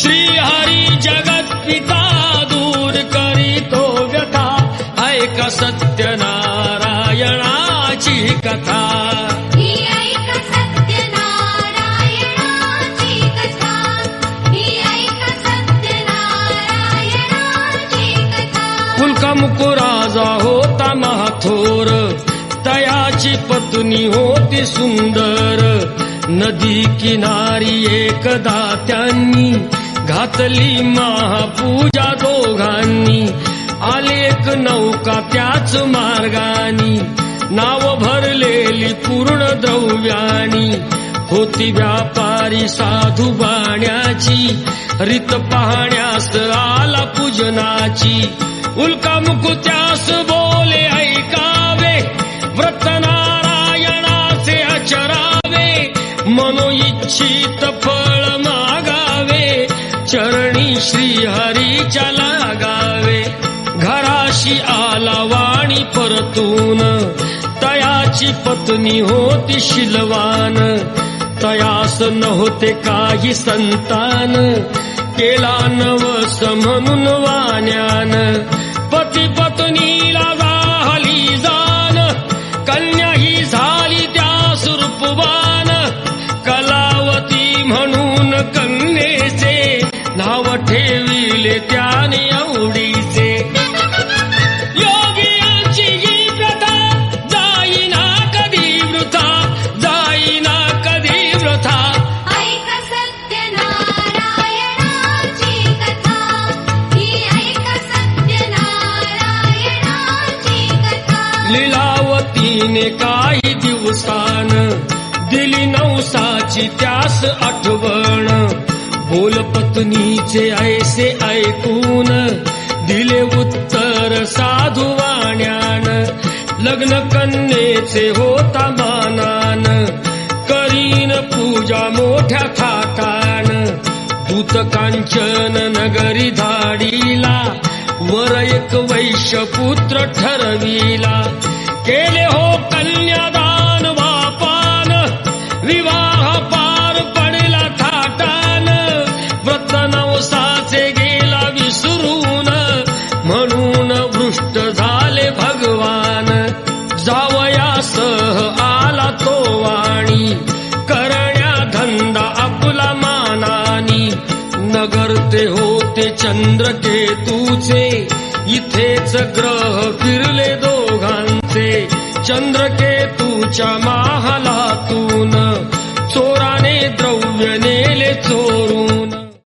श्रीहरी जगत्पिता दूर करीतो व्यथा, ऐका सत्यनारायणाची कथा. मुकुराजा होता महाथोर, तयाची पत्नी होती सुंदर. नदी किनारी एकदा त्यांनी घातली महापूजा दोघांनी. आले एक नौका त्याच मार्गानी, नाव भरलेली पूर्ण द्रव्यानी. होती व्यापारी साधू बाण्याची, रीत पाहण्यास आला पूजनाची. उल्का मुकुत्यास बोले ऐकावे, व्रत नारायणाचे आचरावे. मनोइच्छित फळ मागावे, चरणी श्रीहरीच्या लागावे. घराशी आला वाणी परतून, तयाची पत्नी होती शीलवान. तयास नव्हते काही संतान, केला नवस म्हणून वाण्यान. पती पत्नीला झाली जाण, कन्या ही झाली त्या सुरूपवान. कलावती म्हणून कन्येचे नाव ठेविले त्याने आवडीचे. योगियांची ही प्रथा जाईना कधी वृथा, जाईना कधी वृथा. लीलावतीने काही दिवसान दिली नवसाची त्यास आठवण. बोल पत्नीचे ऐसे ऐकून दिले उत्तर साधू वाण्यान. लग्न कन्येचे होता मानान, करीन पूजा मोठ्या थाटान. दूत कांचन नगरी धाडीला, वर एक वैश्यपुत्र ठरविला. केले हो कन्यादान वापान, विवाह पार पडला थाटान. व्रत नवसाचे गेला विसरून, म्हणून भ्रष्ट झाले भगवान. जावयासह आला तो वाणी, करण्या धंदा आपला मानानी. नगर ते होते चंद्रकेतूचे, इथेच ग्रह फिरले दोघांचे. चंद्रकेतूच्या महालातून चोराने द्रव्य नेले चोरून.